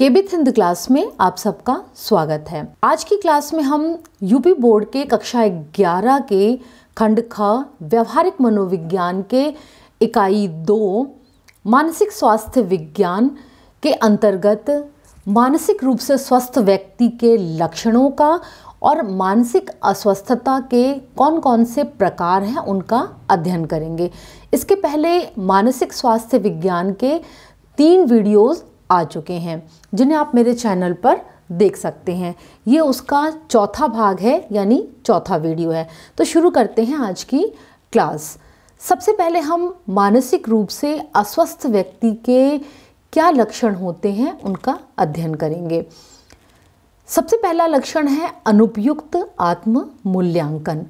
केबिथ Hind class में आप सबका स्वागत है। आज की क्लास में हम यूपी बोर्ड के कक्षा 11 के खंड ख व्यवहारिक मनोविज्ञान के इकाई 2 मानसिक स्वास्थ्य विज्ञान के अंतर्गत मानसिक रूप से स्वस्थ व्यक्ति के लक्षणों का और मानसिक अस्वस्थता के कौन कौन से प्रकार हैं उनका अध्ययन करेंगे। इसके पहले मानसिक स्वास्थ्य विज्ञान के 3 वीडियोस आ चुके हैं जिन्हें आप मेरे चैनल पर देख सकते हैं। ये उसका चौथा भाग है, यानी चौथा वीडियो है। तो शुरू करते हैं आज की क्लास। सबसे पहले हम मानसिक रूप से अस्वस्थ व्यक्ति के क्या लक्षण होते हैं उनका अध्ययन करेंगे। सबसे पहला लक्षण है अनुपयुक्त आत्म मूल्यांकन।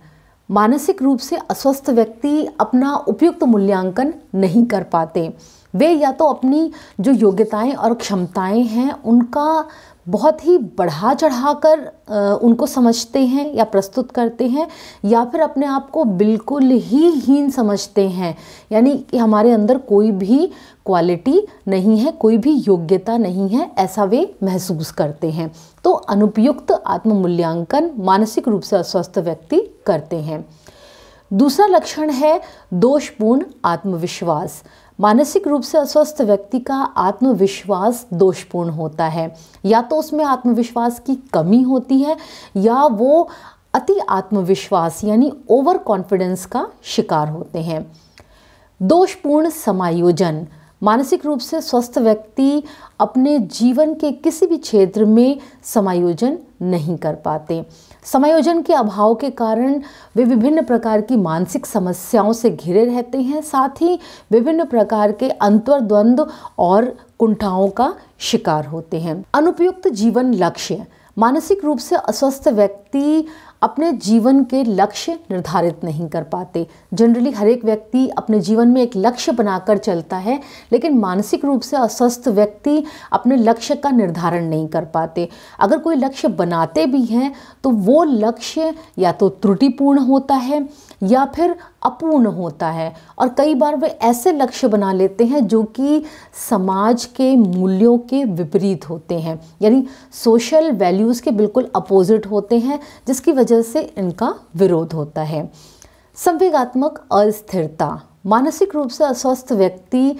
मानसिक रूप से अस्वस्थ व्यक्ति अपना उपयुक्त मूल्यांकन नहीं कर पाते। वे या तो अपनी जो योग्यताएं और क्षमताएं हैं उनका बहुत ही बढ़ा चढ़ाकर उनको समझते हैं या प्रस्तुत करते हैं, या फिर अपने आप को बिल्कुल ही हीन समझते हैं, यानी कि हमारे अंदर कोई भी क्वालिटी नहीं है, कोई भी योग्यता नहीं है, ऐसा वे महसूस करते हैं। तो अनुपयुक्त आत्ममूल्यांकन मानसिक रूप से अस्वस्थ व्यक्ति करते हैं। दूसरा लक्षण है दोषपूर्ण आत्मविश्वास। मानसिक रूप से अस्वस्थ व्यक्ति का आत्मविश्वास दोषपूर्ण होता है, या तो उसमें आत्मविश्वास की कमी होती है या वो अति आत्मविश्वास यानी ओवर कॉन्फिडेंस का शिकार होते हैं। दोषपूर्ण समायोजन। मानसिक रूप से स्वस्थ व्यक्ति अपने जीवन के किसी भी क्षेत्र में समायोजन नहीं कर पाते। समायोजन के अभाव के कारण वे विभिन्न प्रकार की मानसिक समस्याओं से घिरे रहते हैं, साथ ही विभिन्न प्रकार के अंतर्द्वंद और कुंठाओं का शिकार होते हैं। अनुपयुक्त जीवन लक्ष्य। मानसिक रूप से अस्वस्थ व्यक्ति अपने जीवन के लक्ष्य निर्धारित नहीं कर पाते। जनरली हर एक व्यक्ति अपने जीवन में एक लक्ष्य बनाकर चलता है, लेकिन मानसिक रूप से अस्वस्थ व्यक्ति अपने लक्ष्य का निर्धारण नहीं कर पाते। अगर कोई लक्ष्य बनाते भी हैं तो वो लक्ष्य या तो त्रुटिपूर्ण होता है या फिर अपूर्ण होता है, और कई बार वे ऐसे लक्ष्य बना लेते हैं जो कि समाज के मूल्यों के विपरीत होते हैं, यानी सोशल वैल्यूज़ के बिल्कुल अपोजिट होते हैं, जिसकी वजह से इनका विरोध होता है। संवेगात्मक अस्थिरता। मानसिक रूप से अस्वस्थ व्यक्ति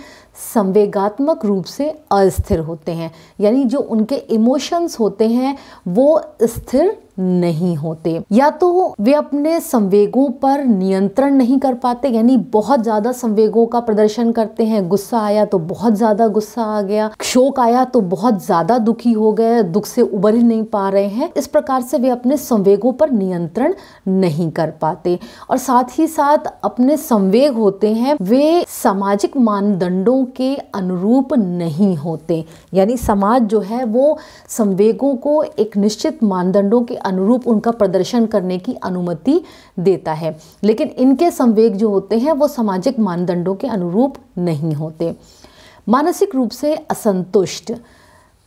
संवेगात्मक रूप से अस्थिर होते हैं, यानी जो उनके इमोशंस होते हैं वो स्थिर नहीं होते, या तो वे अपने संवेगों पर नियंत्रण नहीं कर पाते, यानी बहुत ज़्यादा संवेगों का प्रदर्शन करते हैं। गुस्सा आया तो बहुत ज़्यादा गुस्सा आ गया, शोक आया तो बहुत ज़्यादा दुखी हो गए, दुख से उबर ही नहीं पा रहे हैं। इस प्रकार से वे अपने संवेगों पर नियंत्रण नहीं कर पाते, और साथ ही साथ अपने संवेग होते हैं वे सामाजिक मानदंडों के अनुरूप नहीं होते, यानी समाज जो है वो संवेगों को एक निश्चित मानदंडों के अनुरूप उनका प्रदर्शन करने की अनुमति देता है, लेकिन इनके संवेग जो होते हैं वो सामाजिक मानदंडों के अनुरूप नहीं होते। मानसिक रूप से असंतुष्ट।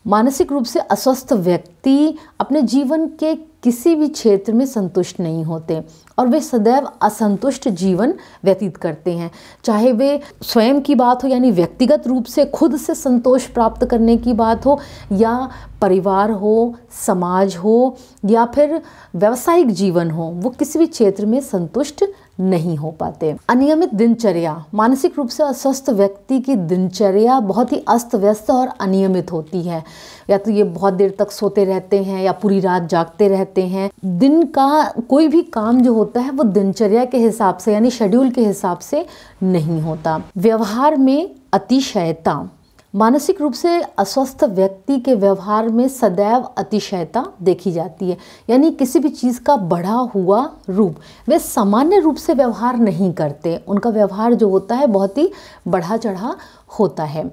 मानसिक रूप से अस्वस्थ व्यक्ति अपने जीवन के किसी भी क्षेत्र में संतुष्ट नहीं होते, और वे सदैव असंतुष्ट जीवन व्यतीत करते हैं। चाहे वे स्वयं की बात हो, यानी व्यक्तिगत रूप से खुद से संतोष प्राप्त करने की बात हो, या परिवार हो, समाज हो, या फिर व्यावसायिक जीवन हो, वो किसी भी क्षेत्र में संतुष्ट नहीं हो पाते। अनियमित दिनचर्या। मानसिक रूप से अस्वस्थ व्यक्ति की दिनचर्या बहुत ही अस्त व्यस्त और अनियमित होती है, या तो ये बहुत देर तक सोते रहते हैं या पूरी रात जागते रहते हैं। दिन का कोई भी काम जो होता है वो दिनचर्या के हिसाब से यानी शेड्यूल के हिसाब से नहीं होता। व्यवहार में अतिशयता। मानसिक रूप से अस्वस्थ व्यक्ति के व्यवहार में सदैव अतिशयता देखी जाती है, यानी किसी भी चीज़ का बढ़ा हुआ रूप। वे सामान्य रूप से व्यवहार नहीं करते, उनका व्यवहार जो होता है बहुत ही बढ़ा चढ़ा होता है।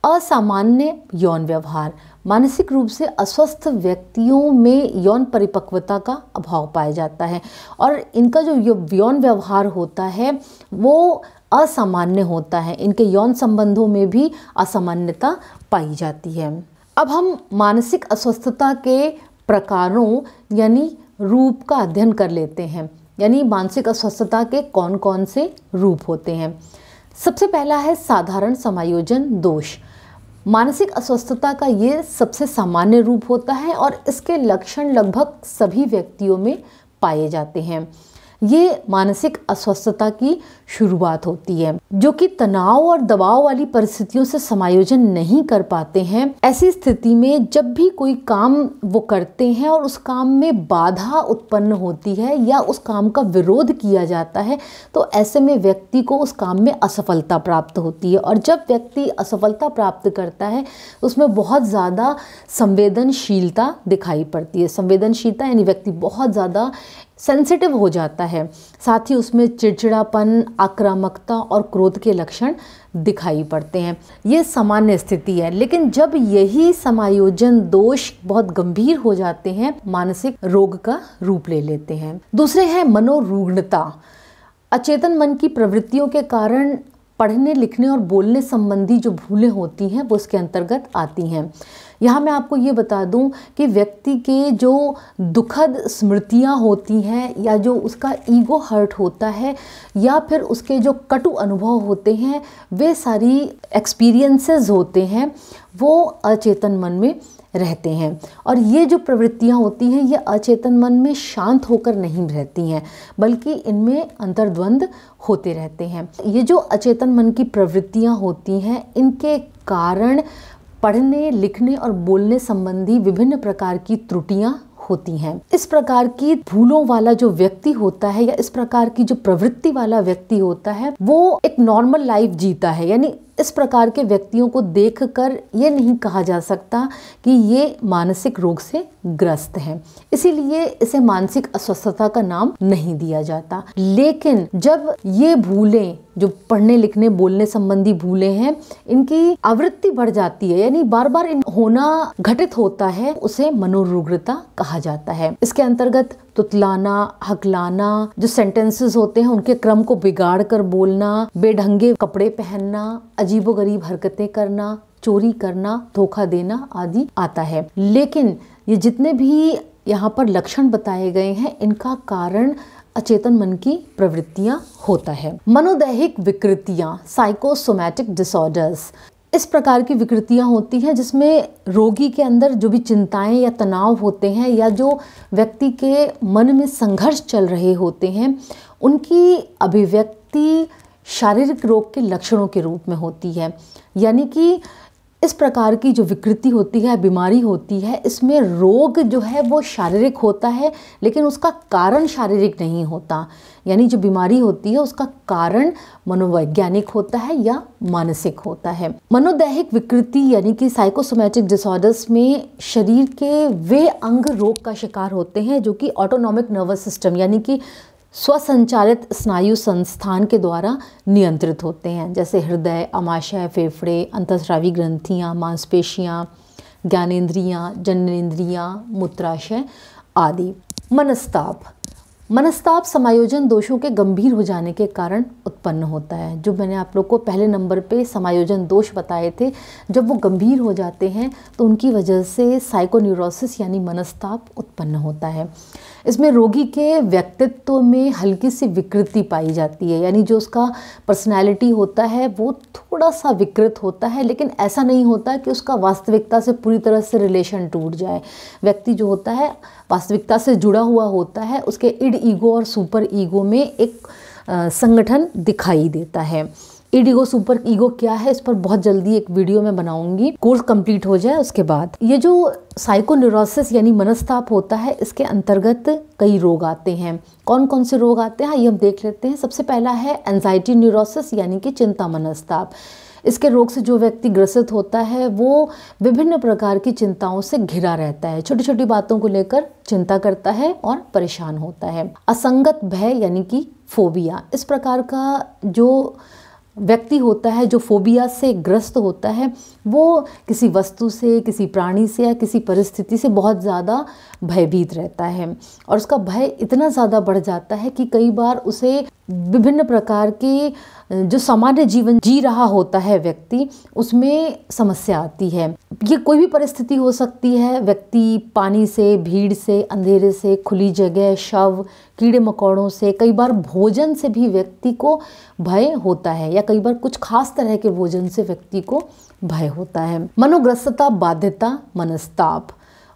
असामान्य यौन व्यवहार। मानसिक रूप से अस्वस्थ व्यक्तियों में यौन परिपक्वता का अभाव पाया जाता है, और इनका जो यौन व्यवहार होता है वो असामान्य होता है। इनके यौन संबंधों में भी असामान्यता पाई जाती है। अब हम मानसिक अस्वस्थता के प्रकारों यानी रूप का अध्ययन कर लेते हैं, यानी मानसिक अस्वस्थता के कौन कौन से रूप होते हैं। सबसे पहला है साधारण समायोजन दोष। मानसिक अस्वस्थता का ये सबसे सामान्य रूप होता है और इसके लक्षण लगभग सभी व्यक्तियों में पाए जाते हैं। ये मानसिक अस्वस्थता की शुरुआत होती है, जो कि तनाव और दबाव वाली परिस्थितियों से समायोजन नहीं कर पाते हैं। ऐसी स्थिति में जब भी कोई काम वो करते हैं और उस काम में बाधा उत्पन्न होती है या उस काम का विरोध किया जाता है, तो ऐसे में व्यक्ति को उस काम में असफलता प्राप्त होती है। और जब व्यक्ति असफलता प्राप्त करता है उसमें बहुत ज़्यादा संवेदनशीलता दिखाई पड़ती है। संवेदनशीलता यानी व्यक्ति बहुत ज़्यादा सेंसिटिव हो जाता है। साथ ही उसमें चिड़चिड़ापन, आक्रामकता और क्रोध के लक्षण दिखाई पड़ते हैं। ये सामान्य स्थिति है, लेकिन जब यही समायोजन दोष बहुत गंभीर हो जाते हैं, मानसिक रोग का रूप ले लेते हैं। दूसरे हैं मनोरुग्णता। अचेतन मन की प्रवृत्तियों के कारण पढ़ने, लिखने और बोलने संबंधी जो भूलें होती हैं वो इसके अंतर्गत आती हैं। यहाँ मैं आपको ये बता दूं कि व्यक्ति के जो दुखद स्मृतियाँ होती हैं या जो उसका ईगो हर्ट होता है या फिर उसके जो कटु अनुभव होते हैं, वे सारी एक्सपीरियंसेस होते हैं, वो अचेतन मन में रहते हैं। और ये जो प्रवृत्तियाँ होती हैं ये अचेतन मन में शांत होकर नहीं रहती हैं, बल्कि इनमें अंतर्द्वंद होते रहते हैं। ये जो अचेतन मन की प्रवृत्तियाँ होती हैं, इनके कारण पढ़ने, लिखने और बोलने संबंधी विभिन्न प्रकार की त्रुटियां होती हैं। इस प्रकार की भूलों वाला जो व्यक्ति होता है या इस प्रकार की जो प्रवृत्ति वाला व्यक्ति होता है, वो एक नॉर्मल लाइफ जीता है। यानी इस प्रकार के व्यक्तियों को देखकर ये नहीं कहा जा सकता कि ये मानसिक रोग से ग्रस्त हैं, इसीलिए इसे मानसिक अस्वस्थता का नाम नहीं दिया जाता। लेकिन जब ये भूलें, जो पढ़ने, लिखने, बोलने संबंधी भूलें हैं, इनकी आवृत्ति बढ़ जाती है, यानी बार बार होना घटित होता है, उसे मनोरुग्णता कहा जाता है। इसके अंतर्गत तुतलाना, हकलाना, जो सेंटेंसेस होते हैं उनके क्रम को बिगाड़ कर बोलना, बेढंगे कपड़े पहनना, अजीबोगरीब हरकतें करना, चोरी करना, धोखा देना आदि आता है। लेकिन ये जितने भी यहाँ पर लक्षण बताए गए हैं, इनका कारण अचेतन मन की प्रवृत्तियां होता है। मनोदैहिक विकृतियां, साइकोसोमैटिक डिसऑर्डर्स, इस प्रकार की विकृतियां होती हैं जिसमें रोगी के अंदर जो भी चिंताएं या तनाव होते हैं या जो व्यक्ति के मन में संघर्ष चल रहे होते हैं, उनकी अभिव्यक्ति शारीरिक रोग के लक्षणों के रूप में होती है। यानी कि इस प्रकार की जो विकृति होती है, बीमारी होती है, इसमें रोग जो है वो शारीरिक होता है, लेकिन उसका कारण शारीरिक नहीं होता। यानी जो बीमारी होती है उसका कारण मनोवैज्ञानिक होता है या मानसिक होता है। मनोदैहिक विकृति यानी कि साइकोसोमैटिक डिसऑर्डर्स में शरीर के वे अंग रोग का शिकार होते हैं जो कि ऑटोनॉमिक नर्वस सिस्टम यानी कि स्वसंचालित स्नायु संस्थान के द्वारा नियंत्रित होते हैं, जैसे हृदय, आमाशय, फेफड़े, अंतःस्रावी ग्रंथियाँ, मांसपेशियाँ, ज्ञानेंद्रियाँ, जननेंद्रियाँ, मूत्राशय आदि। मनस्ताप समायोजन दोषों के गंभीर हो जाने के कारण उत्पन्न होता है। जो मैंने आप लोग को पहले नंबर पे समायोजन दोष बताए थे, जब वो गंभीर हो जाते हैं तो उनकी वजह से साइकोन्यूरोसिस यानी मनस्ताप उत्पन्न होता है। इसमें रोगी के व्यक्तित्व में हल्की सी विकृति पाई जाती है, यानी जो उसका पर्सनैलिटी होता है वो थोड़ा सा विकृत होता है, लेकिन ऐसा नहीं होता कि उसका वास्तविकता से पूरी तरह से रिलेशन टूट जाए। व्यक्ति जो होता है वास्तविकता से जुड़ा हुआ होता है, उसके इड ईगो और सुपर ईगो में एक संगठन दिखाई देता है। इड ईगो, सुपर ईगो क्या है, इस पर बहुत जल्दी एक वीडियो मैं बनाऊंगी, कोर्स कंप्लीट हो जाए उसके बाद। ये जो साइकोन्यूरोसिस यानी मनस्ताप होता है, इसके अंतर्गत कई रोग आते हैं। कौन कौन से रोग आते हैं ये हम देख लेते हैं। सबसे पहला है एंजाइटी न्यूरोसिस यानी कि चिंता मनस्ताप। इसके रोग से जो व्यक्ति ग्रसित होता है वो विभिन्न प्रकार की चिंताओं से घिरा रहता है, छोटी छोटी बातों को लेकर चिंता करता है और परेशान होता है। असंगत भय यानी कि फोबिया, इस प्रकार का जो व्यक्ति होता है जो फोबिया से ग्रस्त होता है, वो किसी वस्तु से, किसी प्राणी से या किसी परिस्थिति से बहुत ज़्यादा भयभीत रहता है और उसका भय इतना ज़्यादा बढ़ जाता है कि कई बार उसे विभिन्न प्रकार के जो सामान्य जीवन जी रहा होता है व्यक्ति, उसमें समस्या आती है। ये कोई भी परिस्थिति हो सकती है। व्यक्ति पानी से, भीड़ से, अंधेरे से, खुली जगह, शव, कीड़े मकोड़ों से, कई बार भोजन से भी व्यक्ति को भय होता है, या कई बार कुछ खास तरह के भोजन से व्यक्ति को भय होता है। मनोग्रस्तता, बाध्यता, मनस्ताप,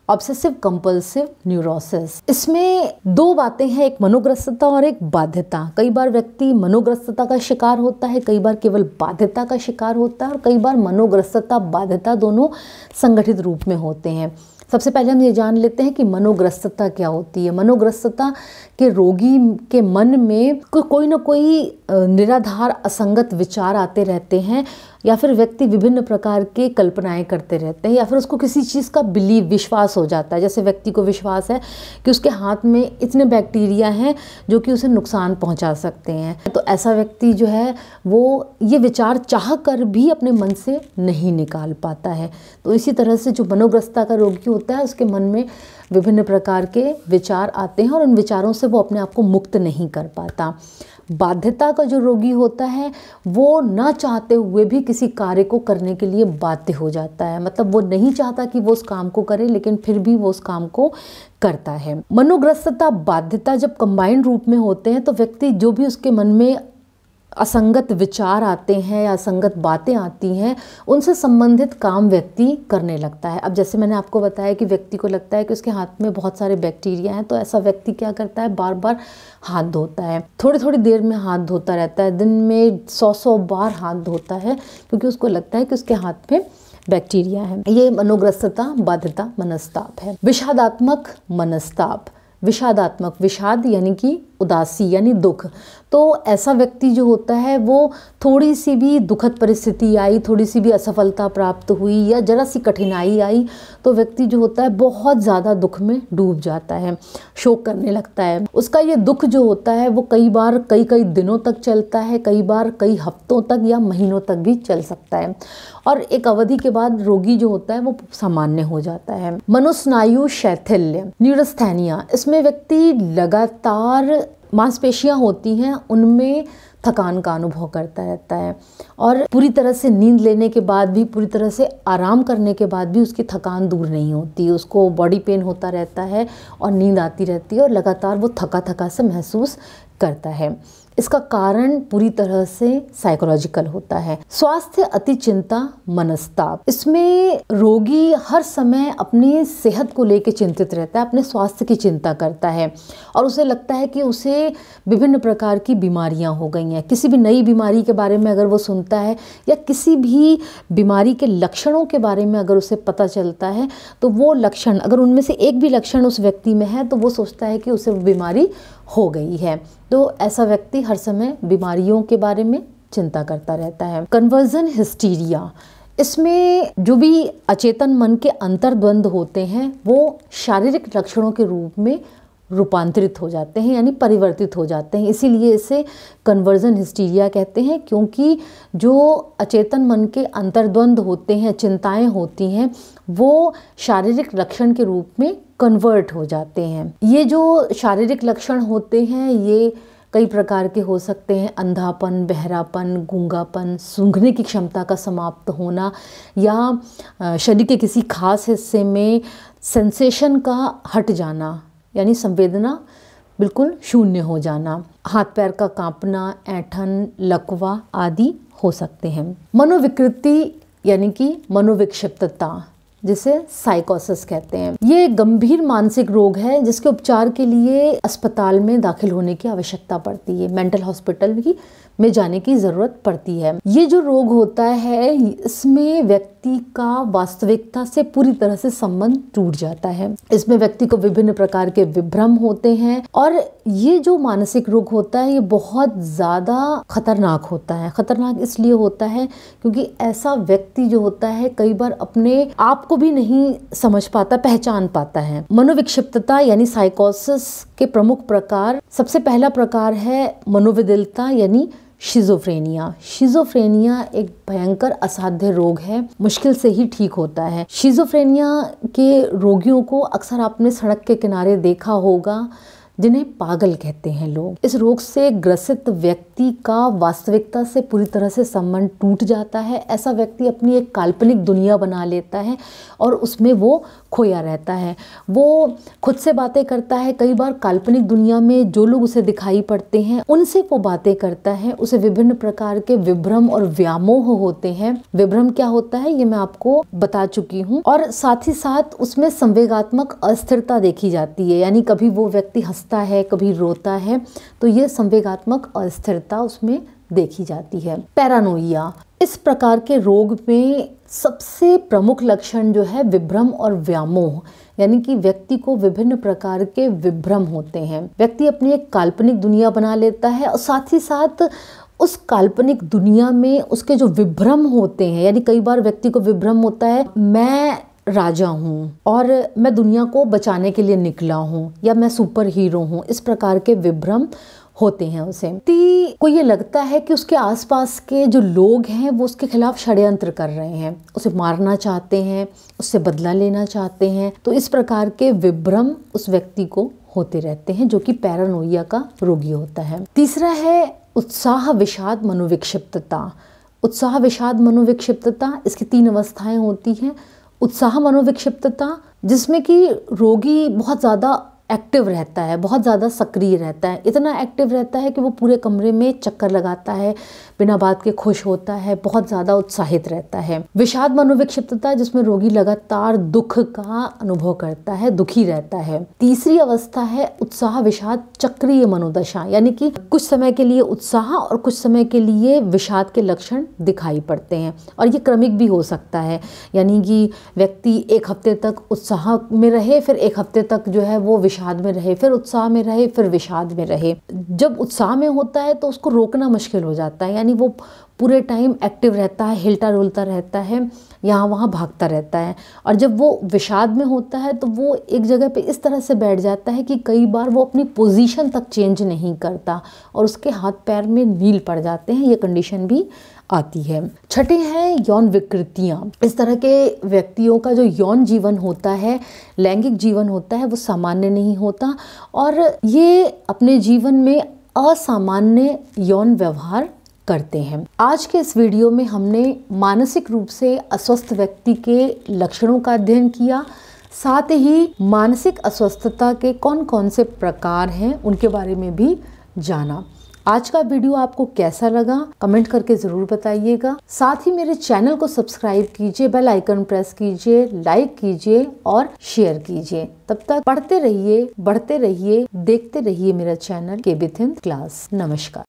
ऑब्सेसिव कंपल्सिव न्यूरोसिस। इसमें दो बातें हैं, एक मनोग्रस्तता और एक बाध्यता। कई बार व्यक्ति मनोग्रस्तता का शिकार होता है, कई बार केवल बाध्यता का शिकार होता है, और कई बार मनोग्रस्तता, बाध्यता दोनों संगठित रूप में होते हैं। सबसे पहले हम ये जान लेते हैं कि मनोग्रस्तता क्या होती है। मनोग्रस्तता के रोगी के मन में कोई ना कोई निराधार असंगत विचार आते रहते हैं, या फिर व्यक्ति विभिन्न प्रकार के कल्पनाएं करते रहते हैं, या फिर उसको किसी चीज़ का बिलीव, विश्वास हो जाता है। जैसे व्यक्ति को विश्वास है कि उसके हाथ में इतने बैक्टीरिया हैं जो कि उसे नुकसान पहुंचा सकते हैं, तो ऐसा व्यक्ति जो है वो ये विचार चाह कर भी अपने मन से नहीं निकाल पाता है। तो इसी तरह से जो मनोग्रस्तता का रोगी होता है, उसके मन में विभिन्न प्रकार के विचार आते हैं और उन विचारों से वो अपने आप को मुक्त नहीं कर पाता। बाध्यता का जो रोगी होता है वो ना चाहते हुए भी किसी कार्य को करने के लिए बाध्य हो जाता है। मतलब वो नहीं चाहता कि वो उस काम को करे, लेकिन फिर भी वो उस काम को करता है। मनोग्रस्तता, बाध्यता जब कंबाइंड रूप में होते हैं तो व्यक्ति जो भी उसके मन में असंगत विचार आते हैं या असंगत बातें आती हैं, उनसे संबंधित काम व्यक्ति करने लगता है। अब जैसे मैंने आपको बताया कि व्यक्ति को लगता है कि उसके हाथ में बहुत सारे बैक्टीरिया हैं, तो ऐसा व्यक्ति क्या करता है, बार बार हाथ धोता है, थोड़ी थोड़ी देर में हाथ धोता रहता है, दिन में 100 बार हाथ धोता है, क्योंकि उसको लगता है कि उसके हाथ में बैक्टीरिया है। ये मनोग्रस्तता, बाध्यता, मनस्ताप है। विषादात्मक मनस्ताप, विषादात्मक, विषाद यानी कि उदासी यानी दुख। तो ऐसा व्यक्ति जो होता है वो थोड़ी सी भी दुखद परिस्थिति आई, थोड़ी सी भी असफलता प्राप्त हुई या जरा सी कठिनाई आई, तो व्यक्ति जो होता है बहुत ज़्यादा दुख में डूब जाता है, शोक करने लगता है। उसका ये दुख जो होता है वो कई बार कई दिनों तक चलता है, कई बार कई हफ्तों तक या महीनों तक भी चल सकता है, और एक अवधि के बाद रोगी जो होता है वो सामान्य हो जाता है। मनोस्नायु शैथिल्य, न्यूरोस्थेनिया, इसमें व्यक्ति लगातार मांसपेशियां होती हैं उनमें थकान का अनुभव करता रहता है, और पूरी तरह से नींद लेने के बाद भी, पूरी तरह से आराम करने के बाद भी उसकी थकान दूर नहीं होती। उसको बॉडी पेन होता रहता है और नींद आती रहती है, और लगातार वो थका थका से महसूस करता है। इसका कारण पूरी तरह से साइकोलॉजिकल होता है। स्वास्थ्य अति चिंता, मनस्ताप, इसमें रोगी हर समय अपनी सेहत को लेकर चिंतित रहता है, अपने स्वास्थ्य की चिंता करता है, और उसे लगता है कि उसे विभिन्न प्रकार की बीमारियां हो गई हैं। किसी भी नई बीमारी के बारे में अगर वो सुनता है या किसी भी बीमारी के लक्षणों के बारे में अगर उसे पता चलता है, तो वो लक्षण, अगर उनमें से एक भी लक्षण उस व्यक्ति में है, तो वो सोचता है कि उसे बीमारी हो गई है। तो ऐसा व्यक्ति हर समय बीमारियों के बारे में चिंता करता रहता है। कन्वर्जन हिस्टीरिया, इसमें जो भी अचेतन मन के अंतर्द्वंद होते हैं वो शारीरिक लक्षणों के रूप में रूपांतरित हो जाते हैं, यानी परिवर्तित हो जाते हैं। इसीलिए इसे कन्वर्जन हिस्टीरिया कहते हैं, क्योंकि जो अचेतन मन के अंतर्द्वंद होते हैं, चिंताएं होती हैं, वो शारीरिक लक्षण के रूप में कन्वर्ट हो जाते हैं। ये जो शारीरिक लक्षण होते हैं ये कई प्रकार के हो सकते हैं। अंधापन, बहरापन, गूंगापन, सूंघने की क्षमता का समाप्त होना, या शरीर के किसी खास हिस्से में सेंसेशन का हट जाना, यानी संवेदना बिल्कुल शून्य हो जाना, हाथ पैर का कांपना, ऐंठन, लकवा आदि हो सकते हैं। मनोविकृति यानी कि मनोविक्षिप्तता, जिसे साइकोसिस कहते हैं, ये गंभीर मानसिक रोग है जिसके उपचार के लिए अस्पताल में दाखिल होने की आवश्यकता पड़ती है, मेंटल हॉस्पिटल में जाने की ज़रूरत पड़ती है। ये जो रोग होता है इसमें व्यक्ति का वास्तविकता से पूरी तरह से संबंध टूट जाता है। इसमें व्यक्ति को विभिन्न प्रकार के विभ्रम होते हैं, और ये जो मानसिक रोग होता है ये बहुत ज़्यादा खतरनाक होता है। खतरनाक इसलिए होता है क्योंकि ऐसा व्यक्ति जो होता है कई बार अपने आप को भी नहीं समझ पाता, पहचान पाता है। मनोविक्षिप्तता यानी साइकोसिस के प्रमुख प्रकार, सबसे पहला प्रकार है मनोविदिलता यानी शिज़ोफ्रेनिया। शिज़ोफ्रेनिया एक भयंकर असाध्य रोग है, मुश्किल से ही ठीक होता है। शिज़ोफ्रेनिया के रोगियों को अक्सर आपने सड़क के किनारे देखा होगा, जिन्हें पागल कहते हैं लोग। इस रोग से ग्रसित व्यक्ति का वास्तविकता से पूरी तरह से संबंध टूट जाता है। ऐसा व्यक्ति अपनी एक काल्पनिक दुनिया बना लेता है और उसमें वो खोया रहता है। वो खुद से बातें करता है, कई बार काल्पनिक दुनिया में जो लोग उसे दिखाई पड़ते हैं उनसे वो बातें करता है। उसे विभिन्न प्रकार के विभ्रम और व्यामोह होते हैं। विभ्रम क्या होता है ये मैं आपको बता चुकी हूँ। और साथ ही साथ उसमें संवेगात्मक अस्थिरता देखी जाती है, यानी कभी वो व्यक्ति हंसता है, कभी रोता है, तो ये संवेगात्मक अस्थिरता उसमें देखी जाती है। पैरानोइया, इस प्रकार के रोग में सबसे प्रमुख लक्षण जो है विभ्रम और व्यामोह, यानी कि व्यक्ति को विभिन्न प्रकार के विभ्रम होते हैं। व्यक्ति अपनी एक काल्पनिक दुनिया बना लेता है और साथ ही साथ उस काल्पनिक दुनिया में उसके जो विभ्रम होते हैं, यानी कई बार व्यक्ति को विभ्रम होता है मैं राजा हूँ और मैं दुनिया को बचाने के लिए निकला हूँ, या मैं सुपर हीरो हूँ, इस प्रकार के विभ्रम होते हैं उसे। व्यक्ति को ये लगता है कि उसके आसपास के जो लोग हैं वो उसके खिलाफ षड्यंत्र कर रहे हैं, उसे मारना चाहते हैं, उससे बदला लेना चाहते हैं। तो इस प्रकार के विभ्रम उस व्यक्ति को होते रहते हैं, जो कि पैरानोइया का रोगी होता है। तीसरा है उत्साह विषाद मनोविक्षिप्तता। उत्साह विषाद मनोविक्षिप्तता, इसकी 3 अवस्थाएं होती हैं। उत्साह मनोविक्षिप्तता, जिसमें कि रोगी बहुत ज़्यादा एक्टिव रहता है, बहुत ज़्यादा सक्रिय रहता है, इतना एक्टिव रहता है कि वो पूरे कमरे में चक्कर लगाता है, बिना बात के खुश होता है, बहुत ज़्यादा उत्साहित रहता है। विषाद मनोविक्षिप्तता, जिसमें रोगी लगातार दुख का अनुभव करता है, दुखी रहता है। तीसरी अवस्था है उत्साह विषाद चक्रीय मनोदशा, यानी कि कुछ समय के लिए उत्साह और कुछ समय के लिए विषाद के लक्षण दिखाई पड़ते हैं, और ये क्रमिक भी हो सकता है, यानी कि व्यक्ति 1 हफ्ते तक उत्साह में रहे, फिर 1 हफ्ते तक जो है वो विषाद में रहे, फिर उत्साह में रहे, फिर विषाद में रहे। जब उत्साह में होता है तो उसको रोकना मुश्किल हो जाता है, यानी वो पूरे टाइम एक्टिव रहता है, हिलता डुलता रहता है, यहाँ वहाँ भागता रहता है। और जब वो विषाद में होता है तो वो एक जगह पे इस तरह से बैठ जाता है कि कई बार वो अपनी पोजीशन तक चेंज नहीं करता और उसके हाथ पैर में नील पड़ जाते हैं, ये कंडीशन भी आती है। छठे हैं यौन विकृतियाँ। इस तरह के व्यक्तियों का जो यौन जीवन होता है, लैंगिक जीवन होता है, वो सामान्य नहीं होता और ये अपने जीवन में असामान्य यौन व्यवहार करते हैं। आज के इस वीडियो में हमने मानसिक रूप से अस्वस्थ व्यक्ति के लक्षणों का अध्ययन किया, साथ ही मानसिक अस्वस्थता के कौन कौन से प्रकार हैं उनके बारे में भी जाना। आज का वीडियो आपको कैसा लगा कमेंट करके ज़रूर बताइएगा। साथ ही मेरे चैनल को सब्सक्राइब कीजिए, बेल आइकन प्रेस कीजिए, लाइक कीजिए और शेयर कीजिए। तब तक पढ़ते रहिए, बढ़ते रहिए, देखते रहिए मेरा चैनल केबिथिन क्लास। नमस्कार।